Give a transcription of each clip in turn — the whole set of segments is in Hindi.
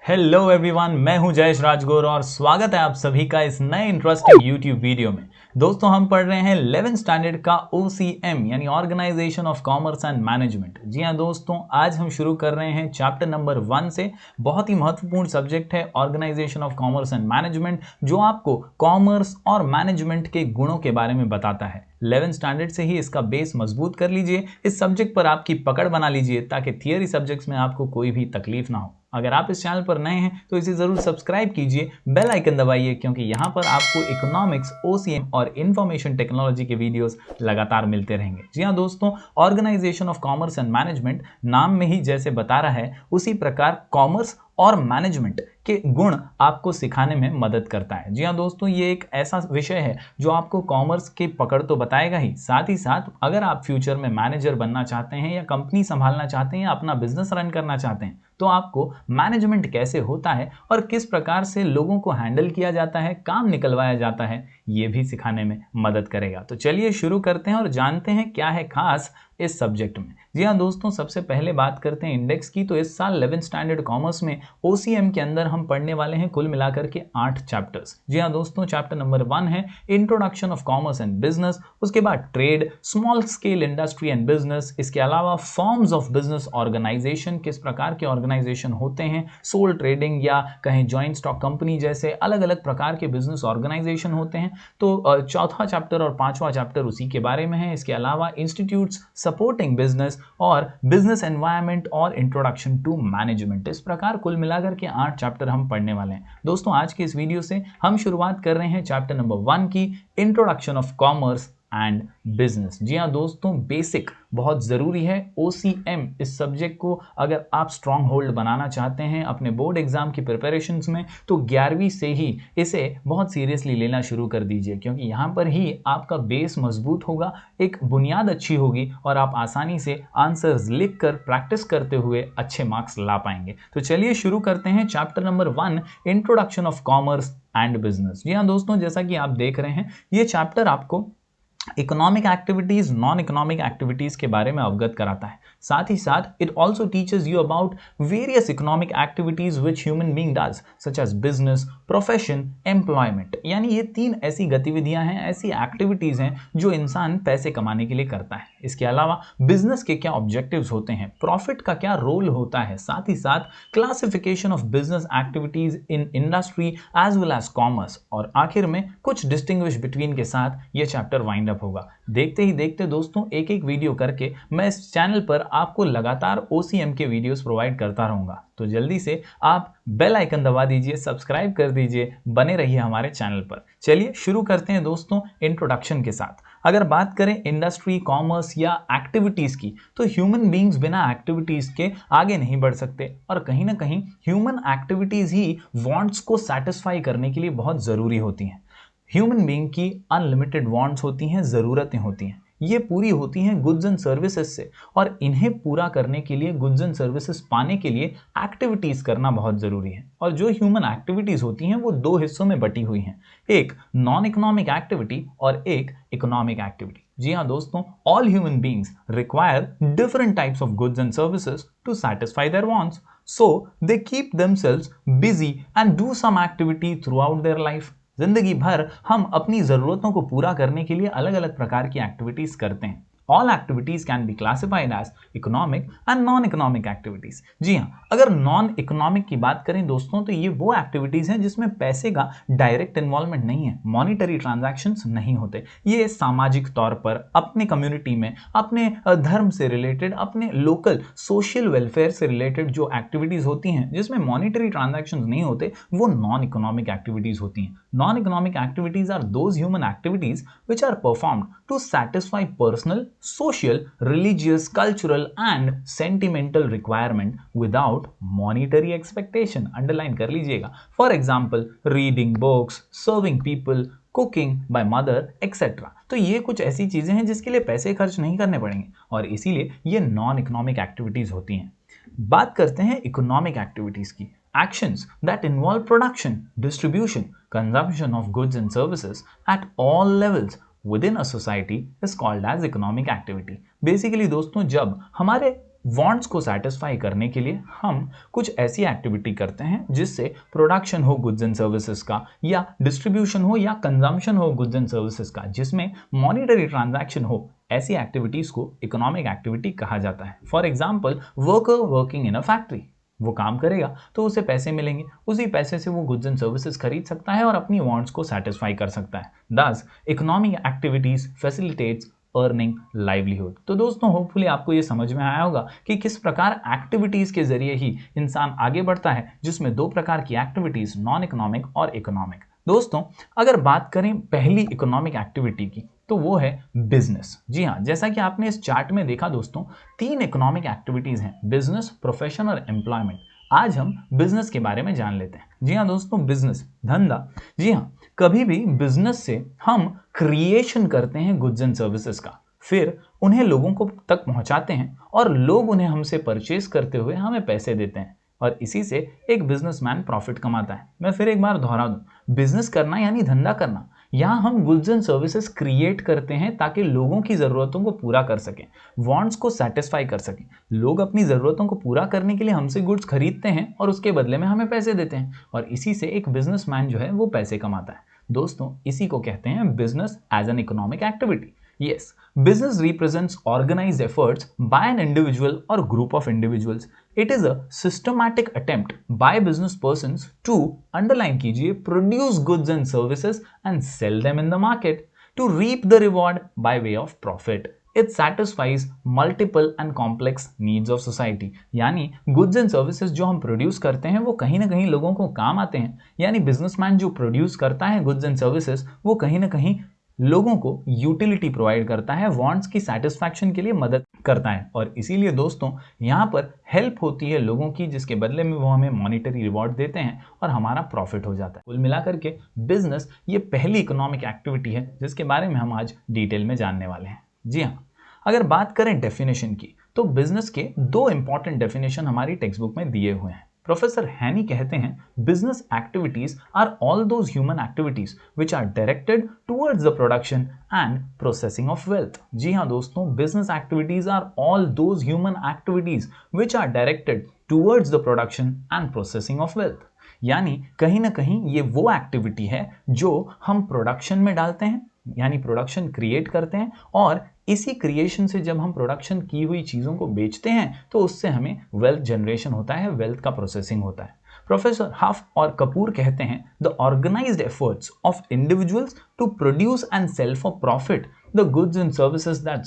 हेलो एवरीवन, मैं हूं जयेश राजगौर और स्वागत है आप सभी का इस नए इंटरेस्टिंग यूट्यूब वीडियो में। दोस्तों, हम पढ़ रहे हैं 11th स्टैंडर्ड का OCM यानी organisation of commerce and management. जी हां दोस्तों, आज हम शुरू कर रहे हैं चैप्टर नंबर 1 से। बहुत ही महत्वपूर्ण सब्जेक्ट है organisation of commerce and management, जो आपको कॉमर्स और मैनेजमेंट के गुणों के बारे में बताता है। 11th स्टैंडर्ड से ही इसका बेस मजबूत कर लीजिए, इस सब्जेक्ट पर आपकी पकड़ बना लीजिए ताकि थियरी सब्जेक्ट्स में आपको कोई भी तकलीफ ना हो। अगर आप इस चैनल पर नए हैं तो इसे जरूर सब्सक्राइब कीजिए, बेल आइकन दबाइए, क्योंकि यहाँ पर आपको इकोनॉमिक्स, OCM और इंफॉर्मेशन टेक्नोलॉजी के वीडियोस लगातार मिलते रहेंगे। जी हाँ दोस्तों, organisation of commerce and management नाम में ही जैसे बता रहा है, उसी प्रकार कॉमर्स और मैनेजमेंट के गुण आपको सिखाने में मदद करता है। जी हाँ दोस्तों, ये एक ऐसा विषय है जो आपको कॉमर्स की पकड़ तो बताएगा ही साथ अगर आप फ्यूचर में मैनेजर बनना चाहते हैं या कंपनी संभालना चाहते हैं या अपना बिजनेस रन करना चाहते हैं, तो आपको मैनेजमेंट कैसे होता है और किस प्रकार से लोगों को हैंडल किया जाता है, काम निकलवाया जाता है, ये भी सिखाने में मदद करेगा। तो चलिए शुरू करते हैं और जानते हैं क्या है खास इस सब्जेक्ट में। जी हाँ दोस्तों, सबसे पहले बात करते हैं इंडेक्स की। तो इस साल 11th स्टैंडर्ड कॉमर्स में OCM के अंदर हम पढ़ने वाले हैं कुल मिलाकर के 8 चैप्टर्स। जी हाँ दोस्तों, चैप्टर नंबर 1 है introduction of commerce and business, उसके बाद trade, small scale industry and business, इसके अलावा फॉर्म्स ऑफ बिजनेस ऑर्गेनाइजेशन, किस प्रकार के ऑर्गेनाइजेशन होते हैं, सोल ट्रेडिंग या कहें ज्वाइंट स्टॉक कंपनी जैसे अलग अलग प्रकार के बिजनेस ऑर्गेनाइजेशन होते हैं। तो चौथा चैप्टर और पांचवा चैप्टर उसी के बारे में है। इसके अलावा इंस्टीट्यूट्स सपोर्टिंग बिजनेस और बिजनेस एनवायरनमेंट और इंट्रोडक्शन टू मैनेजमेंट, इस प्रकार कुल मिलाकर के 8 चैप्टर हम पढ़ने वाले हैं। दोस्तों, आज के इस वीडियो से हम शुरुआत कर रहे हैं चैप्टर नंबर 1 की, introduction of commerce and business. जी हाँ दोस्तों, बेसिक बहुत जरूरी है। OCM इस सब्जेक्ट को अगर आप स्ट्रॉन्ग होल्ड बनाना चाहते हैं अपने बोर्ड एग्जाम की प्रिपरेशंस में, तो 11वीं से ही इसे बहुत सीरियसली लेना शुरू कर दीजिए, क्योंकि यहाँ पर ही आपका बेस मजबूत होगा, एक बुनियाद अच्छी होगी और आप आसानी से आंसर्स लिख कर प्रैक्टिस करते हुए अच्छे मार्क्स ला पाएंगे। तो चलिए शुरू करते हैं chapter number 1, introduction of commerce and business. जी हाँ दोस्तों, जैसा कि आप देख रहे हैं, ये चैप्टर आपको economic activities, non economic activities के बारे में अवगत कराता है। साथ ही साथ it also teaches you about various economic activities which human being does, such as business, profession, employment. यानी ये 3 ऐसी गतिविधियां हैं, ऐसी एक्टिविटीज हैं जो इंसान पैसे कमाने के लिए करता है। इसके अलावा बिजनेस के क्या ऑब्जेक्टिव्स होते हैं, प्रॉफिट का क्या रोल होता है, साथ ही साथ classification of business activities in industry as well as commerce, और आखिर में कुछ डिस्टिंग्विश बिटवीन के साथ ये चैप्टर वाइंड अप होगा। देखते ही देखते दोस्तों, एक एक वीडियो करके मैं इस चैनल पर आपको लगातार OCM के वीडियोस प्रोवाइड करता रहूंगा। तो जल्दी से आप बेल आइकन दबा दीजिए, सब्सक्राइब कर दीजिए, बने रहिए हमारे चैनल पर। चलिए शुरू करते हैं दोस्तों इंट्रोडक्शन के साथ। अगर बात करें इंडस्ट्री, कॉमर्स या एक्टिविटीज की, तो ह्यूमन बीइंग्स बिना एक्टिविटीज के आगे नहीं बढ़ सकते, और कहीं ना कहीं ह्यूमन एक्टिविटीज ही वांट्स को सेटिस्फाई करने के लिए बहुत जरूरी होती हैं। ह्यूमन बीइंग की अनलिमिटेड वांट्स होती हैं, ज़रूरतें होती हैं, ये पूरी होती हैं गुड्स एंड सर्विसेज से, और इन्हें पूरा करने के लिए, गुड्स एंड सर्विसेज पाने के लिए एक्टिविटीज़ करना बहुत ज़रूरी है। और जो ह्यूमन एक्टिविटीज़ होती हैं वो 2 हिस्सों में बटी हुई हैं, एक नॉन इकोनॉमिक एक्टिविटी और एक इकोनॉमिक एक्टिविटी। जी हाँ दोस्तों, all human beings require different types of goods and services to satisfy their wants, so they keep themselves busy and do some activity throughout their life। जिंदगी भर हम अपनी जरूरतों को पूरा करने के लिए अलग अलग प्रकार की एक्टिविटीज करते हैं। All activities can be classified as economic and non-economic activities। जी हाँ, अगर नॉन इकोनॉमिक की बात करें दोस्तों, तो ये वो एक्टिविटीज हैं जिसमें पैसे का डायरेक्ट इन्वॉल्वमेंट नहीं है, मॉनिटरी ट्रांजैक्शंस नहीं होते। ये सामाजिक तौर पर अपने कम्युनिटी में, अपने धर्म से रिलेटेड, अपने लोकल सोशल वेलफेयर से रिलेटेड जो एक्टिविटीज होती हैं जिसमें मॉनिटरी ट्रांजैक्शंस नहीं होते, वो नॉन इकोनॉमिक एक्टिविटीज होती हैं। Non economic activities are those human activities which are performed to satisfy personal, social, religious, cultural and sentimental requirement without monetary expectation। Underline कर लीजिएगा। For example, reading books, serving people, cooking by mother etcetera. तो ये कुछ ऐसी चीजें हैं जिसके लिए पैसे खर्च नहीं करने पड़ेंगे, और इसीलिए ये नॉन इकोनॉमिक एक्टिविटीज होती हैं। बात करते हैं इकोनॉमिक एक्टिविटीज की। Actions that involve production, distribution, consumption of goods and services at all levels within a society is called as economic activity। Basically दोस्तों, जब हमारे वांट्स को सेटिस्फाई करने के लिए हम कुछ ऐसी एक्टिविटी करते हैं जिससे प्रोडक्शन हो गुड्स एंड सर्विसेज का, या डिस्ट्रीब्यूशन हो या कंजम्पशन हो गुड्स एंड सर्विसेज का, जिसमें मॉनिटरी ट्रांजैक्शन हो। ऐसी एक्टिविटीज को इकोनॉमिक एक्टिविटी कहा जाता है। For example, worker working in a factory, वो काम करेगा तो उसे पैसे मिलेंगे, उसी पैसे से वो गुड्स एंड सर्विसेज खरीद सकता है और अपनी वांट्स को सेटिस्फाई कर सकता है। दस economic activities facilitates earning livelihood. तो दोस्तों, होपफुली आपको ये समझ में आया होगा कि किस प्रकार एक्टिविटीज के जरिए ही इंसान आगे बढ़ता है, जिसमें दो प्रकार की एक्टिविटीज, नॉन इकोनॉमिक और इकोनॉमिक। दोस्तों, अगर बात करें पहली इकोनॉमिक एक्टिविटी की, तो वो है बिजनेस। जी हाँ, जैसा कि आपने इस चार्ट में देखा दोस्तों, 3 इकोनॉमिक एक्टिविटीज हैं, बिजनेस, प्रोफेशन और एम्प्लॉयमेंट। आज हम बिजनेस के बारे में जान लेते हैं। जी हाँ दोस्तों, बिजनेस, धंधा। जी हाँ, कभी भी बिजनेस से हम क्रिएशन करते हैं गुड्स एंड सर्विसेज का, फिर उन्हें लोगों को तक पहुंचाते हैं और लोग उन्हें हमसे परचेज करते हुए हमें पैसे देते हैं, और इसी से एक बिजनेसमैन प्रॉफिट कमाता है। मैं फिर एक बार दोहरा दूं, बिजनेस करना यानी धंधा करना। यहाँ हम गुड्स एंड सर्विसेज क्रिएट करते हैं ताकि लोगों की ज़रूरतों को पूरा कर सकें, वांट्स को सेटिस्फाई कर सकें। लोग अपनी ज़रूरतों को पूरा करने के लिए हमसे गुड्स खरीदते हैं और उसके बदले में हमें पैसे देते हैं, और इसी से एक बिजनेसमैन जो है वो पैसे कमाता है। दोस्तों, इसी को कहते हैं business as an economic activity. Yes, business represents organized efforts by an individual or group of individuals. It is a systematic attempt by business persons to, underline कीजिए, produce goods and services and sell them in the market to reap the reward by way of profit. It satisfies multiple and complex needs of society. यानी goods and services जो हम प्रोड्यूस करते हैं वो कहीं ना कहीं लोगों को काम आते हैं, यानी बिजनेसमैन जो प्रोड्यूस करता है गुड्स एंड सर्विसेज वो कहीं ना कहीं लोगों को यूटिलिटी प्रोवाइड करता है, वांट्स की सेटिस्फैक्शन के लिए मदद करता है, और इसीलिए दोस्तों यहाँ पर हेल्प होती है लोगों की, जिसके बदले में वो हमें मॉनिटरी रिवॉर्ड देते हैं और हमारा प्रॉफिट हो जाता है। कुल मिलाकर के बिजनेस ये पहली इकोनॉमिक एक्टिविटी है जिसके बारे में हम आज डिटेल में जानने वाले हैं। जी हाँ, अगर बात करें डेफिनेशन की, तो बिजनेस के 2 इंपॉर्टेंट डेफिनेशन हमारी टेक्स्ट बुक में दिए हुए हैं। प्रोफेसर हैनी कहते हैं, business activities are all those human activities which are directed towards the production and processing of wealth. जी हाँ दोस्तों, business activities are all those human activities which are directed towards the production and processing of wealth. यानी कहीं ना कहीं ये वो एक्टिविटी है जो हम प्रोडक्शन में डालते हैं, यानी प्रोडक्शन क्रिएट करते हैं, और इसी क्रिएशन से जब हम प्रोडक्शन की हुई चीज़ों को बेचते हैं तो उससे हमें वेल्थ जनरेशन होता है, वेल्थ का प्रोसेसिंग होता है। प्रोफेसर हफ और कपूर कहते हैं, the organised efforts of individuals to produce and sell for profit the goods and services that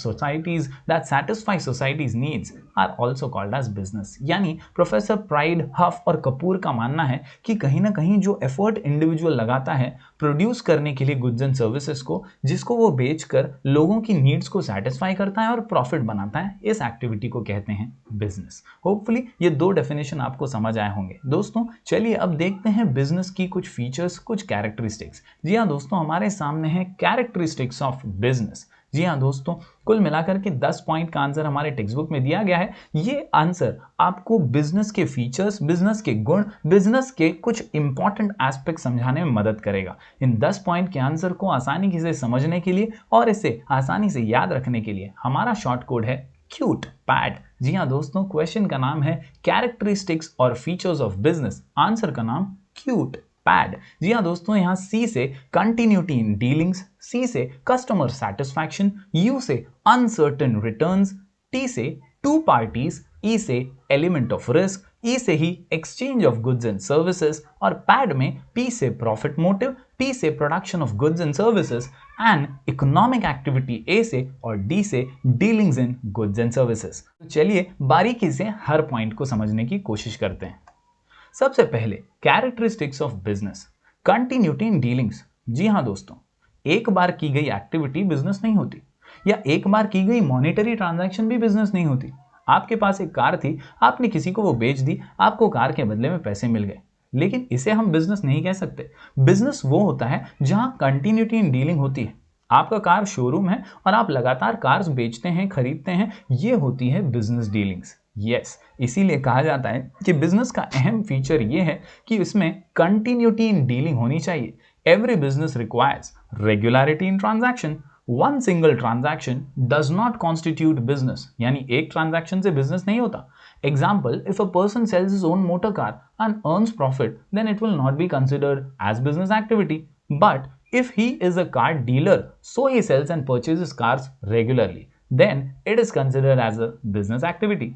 satisfy society's needs are also called as business। यानी प्रोफेसर प्राइड, हफ और कपूर का मानना है कि कहीं ना कहीं जो एफर्ट इंडिविजुअल लगाता है प्रोड्यूस करने के लिए गुड्स एंड सर्विसेज को, जिसको वो बेचकर लोगों की नीड्स को सेटिस्फाई करता है और प्रॉफिट बनाता है, इस एक्टिविटी को कहते हैं बिजनेस। होपफुली ये 2 डेफिनेशन आपको समझ आए होंगे। दोस्तों चलिए अब देखते हैं बिजनेस की कुछ फीचर्स, कुछ कैरेक्टरिस्टिक्स। जी हाँ दोस्तों, हमारे सामने है कैरेक्टरिस्टिक्स ऑफ बिजनेस। जी हाँ दोस्तों, कुल मिलाकर के 10 पॉइंट का आंसर हमारे टेक्स्ट बुक में दिया गया है। ये आंसर आपको बिजनेस के फीचर्स, बिजनेस के गुण, बिजनेस के कुछ इंपॉर्टेंट एस्पेक्ट समझाने में मदद करेगा। इन 10 पॉइंट के आंसर को आसानी से समझने के लिए और इसे आसानी से याद रखने के लिए हमारा शॉर्ट कोड है क्यूट पैड। जी हाँ दोस्तों, क्वेश्चन का नाम है कैरेक्टरिस्टिक्स और फीचर्स ऑफ बिजनेस, आंसर का नाम क्यूट पैड। जी हाँ दोस्तों, यहाँ C से कंटिन्यूटी इन डीलिंग्स, C से कस्टमर सेटिस्फैक्शन, U से अनसर्टेन रिटर्न्स, T से टू पार्टीज, E से एलिमेंट ऑफ रिस्क, E से ही exchange of goods and services, और पैड में P से प्रॉफिट मोटिव, P से production of goods and services, and economic activity A से, और D से dealings in goods and services. चलिए बारीकी से हर पॉइंट को समझने की कोशिश करते हैं। सबसे पहले characteristics of business, continuity in dealings. जी हाँ दोस्तों, एक बार की गई एक्टिविटी बिजनेस नहीं होती, या एक बार की गई मॉनेटरी ट्रांजैक्शन भी बिजनेस नहीं होती। आपके पास एक कार थी, आपने किसी को वो बेच दी, आपको कार के बदले में पैसे मिल गए, लेकिन इसे हम बिजनेस नहीं कह सकते। बिजनेस वो होता है जहां कंटिन्यूटी इन डीलिंग होती है। आपका कार शोरूम है और आप लगातार कार्स बेचते हैं, खरीदते हैं, ये होती है बिजनेस डीलिंग्स। यस, इसीलिए कहा जाता है कि बिजनेस का अहम फीचर ये है कि इसमें कंटिन्यूटी इन डीलिंग होनी चाहिए। Every business requires regularity in transaction. One single transaction does not constitute business, यानी एक ट्रांजैक्शन से बिजनेस नहीं होता. Example, if a person sells his own motor car and earns profit, then it will not be considered as business activity. But if he is a car dealer, so he sells and purchases cars regularly, then it is considered as a business activity.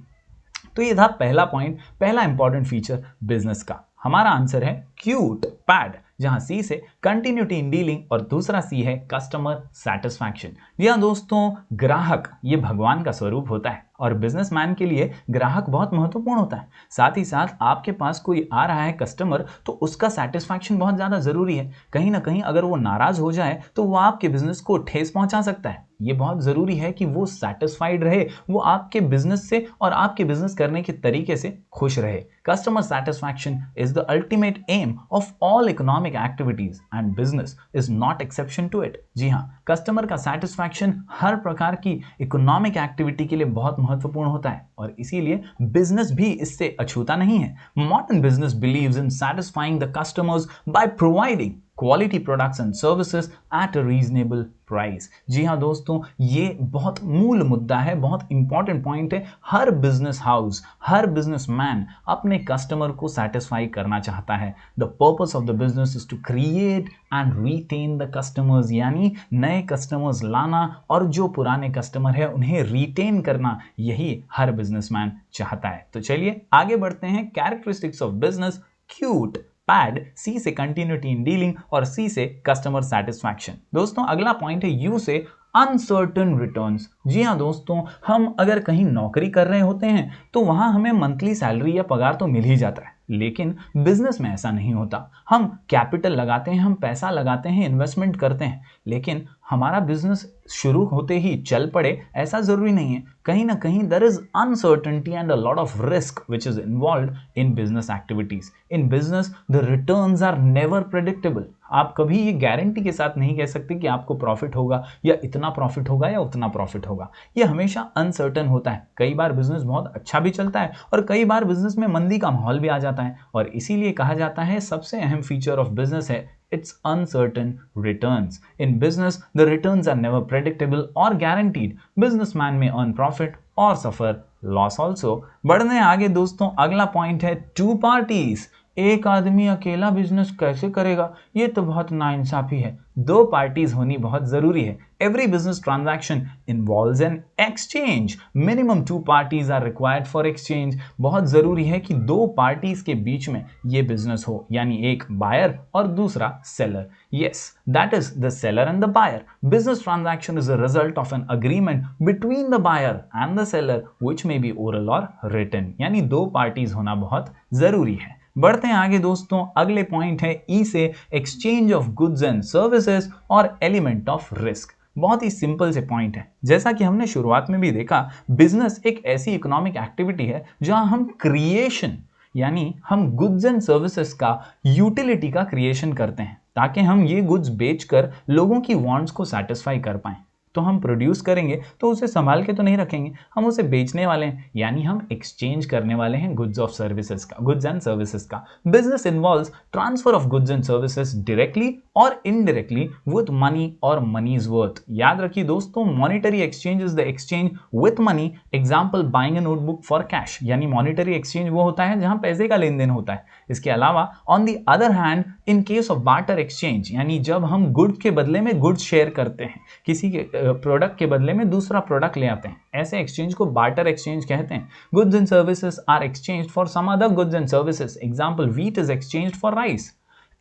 तो ये था पहला पॉइंट, पहला इंपॉर्टेंट फीचर बिजनेस का. हमारा आंसर है क्यूट पैड, जहां सी से कंटिन्यूटी इन डीलिंग और दूसरा सी है कस्टमर सेटिस्फैक्शन. जी हाँ दोस्तों, ग्राहक ये भगवान का स्वरूप होता है और बिजनेसमैन के लिए ग्राहक बहुत महत्वपूर्ण होता है. साथ ही साथ आपके पास कोई आ रहा है कस्टमर, तो उसका सेटिस्फैक्शन बहुत ज़्यादा ज़रूरी है. कहीं ना कहीं अगर वो नाराज़ हो जाए तो वो आपके बिजनेस को ठेस पहुंचा सकता है. ये बहुत ज़रूरी है कि वो सेटिस्फाइड रहे, वो आपके बिजनेस से और आपके बिजनेस करने के तरीके से खुश रहे. Customer satisfaction is the ultimate aim of all economic activities and business is not exception to it. जी हाँ, कस्टमर का सेटिस्फैक्शन हर प्रकार की इकोनॉमिक एक्टिविटी के लिए बहुत महत्वपूर्ण होता है और इसीलिए बिजनेस भी इससे अछूता नहीं है. Modern business believes in satisfying the customers by providing quality products and services at a reasonable price. जी हाँ दोस्तों, ये बहुत मूल मुद्दा है, बहुत इंपॉर्टेंट पॉइंट है. हर बिजनेस हाउस, हर बिजनेसमैन अपने कस्टमर को सेटिस्फाई करना चाहता है. The purpose of the business is to create and retain the customers, यानी नए कस्टमर्स लाना और जो पुराने कस्टमर है उन्हें रिटेन करना, यही हर बिजनेसमैन चाहता है. तो चलिए आगे बढ़ते हैं. Characteristics of business, cute pad, C से कंटिन्यूटी इन डीलिंग और सी से कस्टमर सेटिस्फैक्शन. दोस्तों अगला पॉइंट है यू से अनसर्टन रिटर्न्स. जी हाँ दोस्तों, हम अगर कहीं नौकरी कर रहे होते हैं तो वहां हमें मंथली सैलरी या पगार तो मिल ही जाता है, लेकिन बिजनेस में ऐसा नहीं होता. हम कैपिटल लगाते हैं, हम पैसा लगाते हैं, इन्वेस्टमेंट करते हैं, लेकिन हमारा बिजनेस शुरू होते ही चल पड़े ऐसा जरूरी नहीं है. कहीं ना कहीं there is uncertainty and a lot of risk which is involved in business activities. In business the returns are never predictable. आप कभी ये गारंटी के साथ नहीं कह सकते कि आपको प्रॉफिट होगा या इतना प्रॉफिट होगा या उतना प्रॉफिट होगा. ये हमेशा अनसर्टन होता है. कई बार बिजनेस बहुत अच्छा भी चलता है और कई बार बिजनेस में मंदी का माहौल भी आ जाता है और इसीलिए कहा जाता है सबसे अहम फीचर ऑफ बिजनेस है its uncertain returns. In business, the returns are never predictable or guaranteed. Businessman may earn profit or suffer loss also. बढ़ने आगे दोस्तों, अगला पॉइंट है टू पार्टीज. एक आदमी अकेला बिजनेस कैसे करेगा, ये तो बहुत नाइंसाफी है. दो पार्टीज होनी बहुत जरूरी है. Every business transaction involves an exchange. Minimum 2 parties are required for exchange. बहुत जरूरी है कि दो पार्टीज के बीच में ये बिजनेस हो, यानी एक बायर और दूसरा seller. Yes, that is the seller and the buyer. Business transaction is a result of an agreement between the buyer and the seller, which may be oral or written. यानी दो पार्टीज होना बहुत जरूरी है. बढ़ते हैं आगे दोस्तों, अगले पॉइंट है ई से exchange of goods and services और एलिमेंट ऑफ रिस्क. बहुत ही सिंपल से पॉइंट है. जैसा कि हमने शुरुआत में भी देखा, बिजनेस एक ऐसी इकोनॉमिक एक्टिविटी है जहां हम क्रिएशन यानी हम गुड्स एंड सर्विसेज का, यूटिलिटी का क्रिएशन करते हैं ताकि हम ये गुड्स बेचकर लोगों की वांट्स को सेटिस्फाई कर पाएं. तो हम प्रोड्यूस करेंगे तो उसे संभाल के तो नहीं रखेंगे, हम उसे बेचने वाले हैं, यानी हम एक्सचेंज करने वाले हैं गुड्स ऑफ सर्विसेज का, गुड्स एंड सर्विसेज का. Business involves transfer of goods and services directly और इनडायरेक्टली विद मनी और मनीज वर्थ. याद रखिए दोस्तों, monetary exchange is the exchange with money. Example, buying a notebook for cash, यानी मॉनिटरी एक्सचेंज वो होता है जहां पैसे का लेन देन होता है. इसके अलावा on the other hand, in case of barter exchange, यानी जब हम गुड्स के बदले में गुड्स शेयर करते हैं, किसी के प्रोडक्ट के बदले में दूसरा प्रोडक्ट ले आते हैं, ऐसे एक्सचेंज को बार्टर एक्सचेंज कहते हैं. Goods and services are exchange for some other goods and services. Example, wheat is exchange for rice.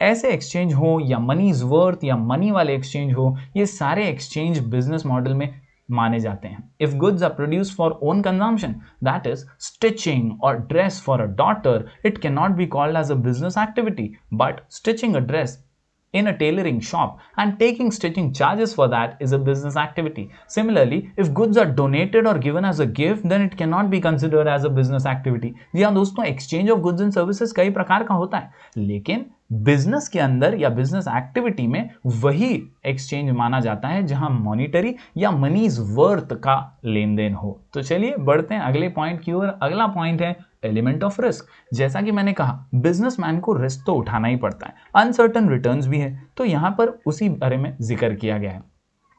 ऐसे एक्सचेंज हो या मनीज वर्थ या मनी वाले एक्सचेंज हो, ये सारे एक्सचेंज बिजनेस मॉडल में माने जाते हैं. If goods are produced for own consumption, that is stitching और dress for a daughter, it can not be called as a business activity. But stitching a dress in a tailoring shop and taking stitching charges for that is a business activity. Similarly, if goods are donated or given as a gift, then it cannot be considered as a business activity. जी हाँ दोस्तों, exchange of goods and services कई प्रकार का होता है, लेकिन बिजनेस के अंदर या बिजनेस एक्टिविटी में वही एक्सचेंज माना जाता है जहां मॉनिटरी या मनीज वर्थ का लेन देन हो. तो चलिए बढ़ते हैं अगले पॉइंट की ओर. अगला पॉइंट है एलिमेंट ऑफ रिस्क. जैसा कि मैंने कहा, बिजनेसमैन को रिस्क तो उठाना ही पड़ता है, अनसर्टन रिटर्न्स भी है, तो यहां पर उसी बारे में जिक्र किया गया है.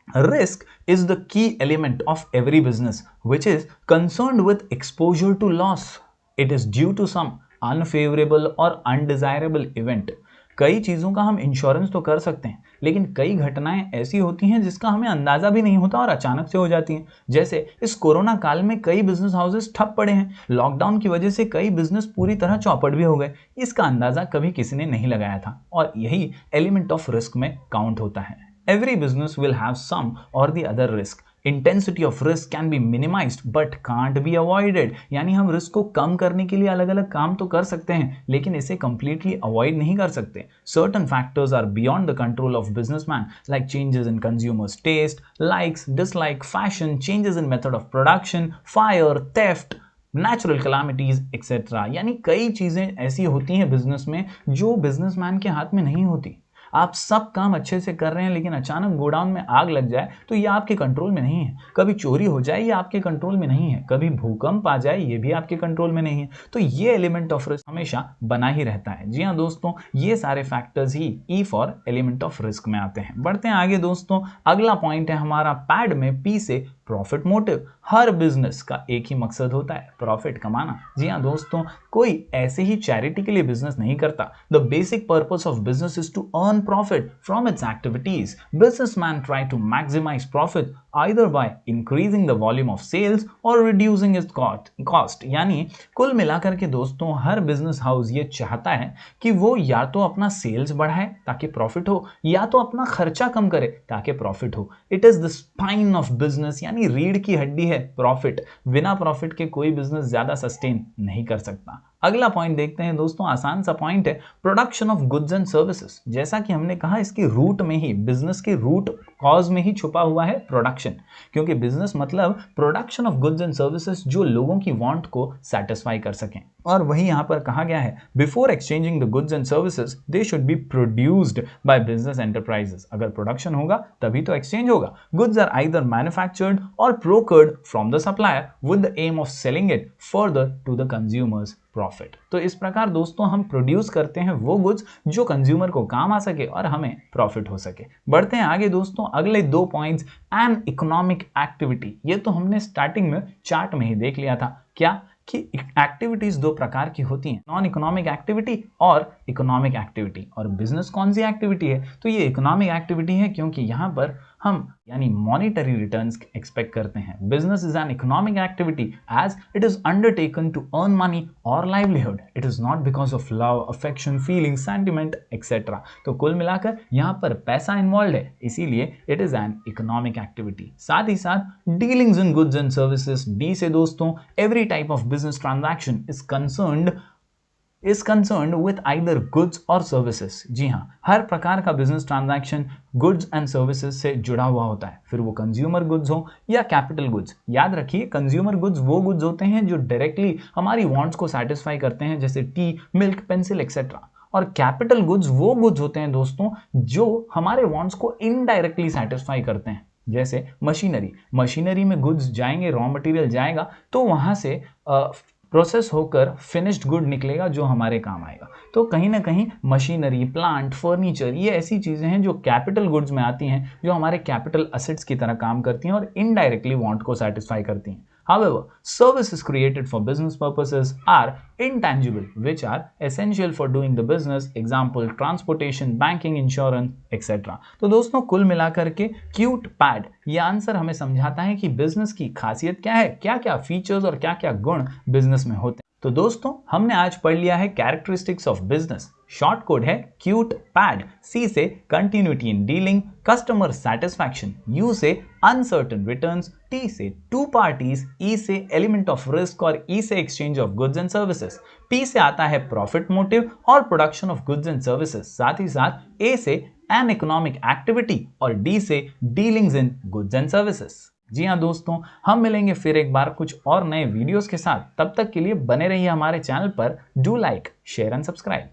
Risk is the key element of every business which is concerned with exposure to loss. It is due to some unfavorable or undesirable event. कई चीज़ों का हम इंश्योरेंस तो कर सकते हैं, लेकिन कई घटनाएं ऐसी होती हैं जिसका हमें अंदाजा भी नहीं होता और अचानक से हो जाती हैं। जैसे इस कोरोना काल में कई बिजनेस हाउसेस ठप पड़े हैं। लॉकडाउन की वजह से कई बिजनेस पूरी तरह चौपट भी हो गए। इसका अंदाजा कभी किसी ने नहीं लगाया था और यही एलिमेंट ऑफ रिस्क में काउंट होता है। Every business will have some or the other risk. Intensity of risk can be minimized but can't be avoided. यानी हम रिस्क को कम करने के लिए अलग अलग काम तो कर सकते हैं, लेकिन इसे completely avoid नहीं कर सकते। Certain factors are beyond the control of businessman, like changes in consumers' taste, likes, dislike, fashion, changes in method of production, fire, theft, natural calamities etcetera. यानी कई चीजें ऐसी होती हैं बिजनेस में जो बिजनेसमैन के हाथ में नहीं होती। आप सब काम अच्छे से कर रहे हैं, लेकिन अचानक गोडाउन में आग लग जाए तो ये आपके कंट्रोल में नहीं है। कभी चोरी हो जाए ये आपके कंट्रोल में नहीं है। कभी भूकंप आ जाए ये भी आपके कंट्रोल में नहीं है। तो ये एलिमेंट ऑफ रिस्क हमेशा बना ही रहता है। जी हाँ दोस्तों, ये सारे factors he E for element of risk में आते हैं। बढ़ते हैं आगे दोस्तों। अगला पॉइंट है हमारा पैड में पी से प्रॉफिट मोटिव। हर बिजनेस का एक ही मकसद होता है, प्रॉफिट कमाना। जी हाँ दोस्तों, कोई ऐसे ही चैरिटी के लिए बिजनेस नहीं करता। The basic purpose of business is to earn profit from its activities. Businessman try to maximise profit either by increasing the volume of sales or reducing its cost। यानी कुल मिलाकर के दोस्तों हर बिजनेस हाउस ये चाहता है कि वो या तो अपना सेल्स बढ़ाए ताकि प्रॉफिट हो, या तो अपना खर्चा कम करे ताकि प्रॉफिट हो। It is the spine of business, यानी रीढ़ की हड्डी है प्रॉफिट। बिना प्रॉफिट के कोई बिजनेस ज्यादा सस्टेन नहीं कर सकता। अगला पॉइंट देखते हैं दोस्तों, आसान सा पॉइंट है, production of goods and services. जैसा कि हमने कहा इसके रूट में ही, बिजनेस के रूट कॉज में ही छुपा हुआ है प्रोडक्शन, क्योंकि बिजनेस मतलब production of goods and services जो लोगों की वांट को सेटिस्फाई कर सकें। और वही यहां पर कहा गया है, before exchanging the goods and services they should be produced by business enterprises. अगर प्रोडक्शन होगा तभी तो एक्सचेंज होगा। Goods are either manufactured or procured from the supplier with the aim of selling it further to the consumers profit. तो इस प्रकार दोस्तों हम प्रोड्यूस करते हैं वो गुड्स जो कंज्यूमर को काम आ सके और हमें प्रॉफिट हो सके। बढ़ते हैं आगे दोस्तों, अगले दो पॉइंट्स, एन इकोनॉमिक एक्टिविटी। ये तो हमने स्टार्टिंग में चार्ट में ही देख लिया था, क्या कि एक्टिविटीज दो प्रकार की होती हैं, नॉन इकोनॉमिक एक्टिविटी और इकोनॉमिक एक्टिविटी। और बिजनेस कौन सी एक्टिविटी है? तो ये इकोनॉमिक एक्टिविटी है, क्योंकि यहाँ पर हम यानी मॉनिटरी रिटर्न्स एक्सपेक्ट करते हैं। Business is an economic activity as it is undertaken to earn money और livelihood. It is not because of love, affection, feeling, sentiment etcetera. तो कुल मिलाकर यहाँ पर पैसा इन्वॉल्व है, इसीलिए it is an economic activity. साथ ही साथ dealings in goods and services, D से दोस्तों every type of business transaction is concerned with either goods or services। जी हाँ, हर प्रकार का business transaction goods and services से जुड़ा हुआ होता है, फिर वो कंज्यूमर गुड्स हो या कैपिटल गुड्स। याद रखिए, कंज्यूमर गुड्स वो गुड्स होते हैं जो डायरेक्टली हमारी वांट्स को सेटिस्फाई करते हैं, जैसे टी, मिल्क, पेंसिल एक्सेट्रा। और कैपिटल गुड्स वो गुड्स होते हैं दोस्तों जो हमारे वांट्स को इनडायरेक्टली सेटिस्फाई करते हैं, जैसे मशीनरी में गुड्स जाएंगे, रॉ मटेरियल जाएगा, तो वहां से प्रोसेस होकर फिनिश्ड गुड निकलेगा जो हमारे काम आएगा। तो कहीं ना कहीं मशीनरी, प्लांट, फर्नीचर, ये ऐसी चीजें हैं जो कैपिटल गुड्स में आती हैं, जो हमारे कैपिटल असेट्स की तरह काम करती हैं और इनडायरेक्टली वांट को सेटिस्फाई करती हैं। However, services created for business purposes are intangible, which are essential for doing the business. Example, transportation, banking, insurance, etc. तो दोस्तों कुल मिलाकर के क्यूट पैड ये आंसर हमें समझाता है कि बिजनेस की खासियत क्या है, क्या क्या फीचर्स और क्या क्या गुण बिजनेस में होते हैं। तो दोस्तों हमने आज पढ़ लिया है characteristics of business. Short code है क्यूट पैड, सी से continuity in dealing, customer satisfaction, U से अनसर्टेन रिटर्न्स, टी से टू पार्टीज, ई से एलिमेंट ऑफ रिस्क और ई से exchange of goods and services, P से आता है प्रॉफिट मोटिव और production of goods and services, साथ ही साथ ए से एन इकोनॉमिक एक्टिविटी और डी से dealings in goods and services. जी हाँ दोस्तों, हम मिलेंगे फिर एक बार कुछ और नए वीडियोस के साथ। तब तक के लिए बने रहिए हमारे चैनल पर। Do like, share and subscribe.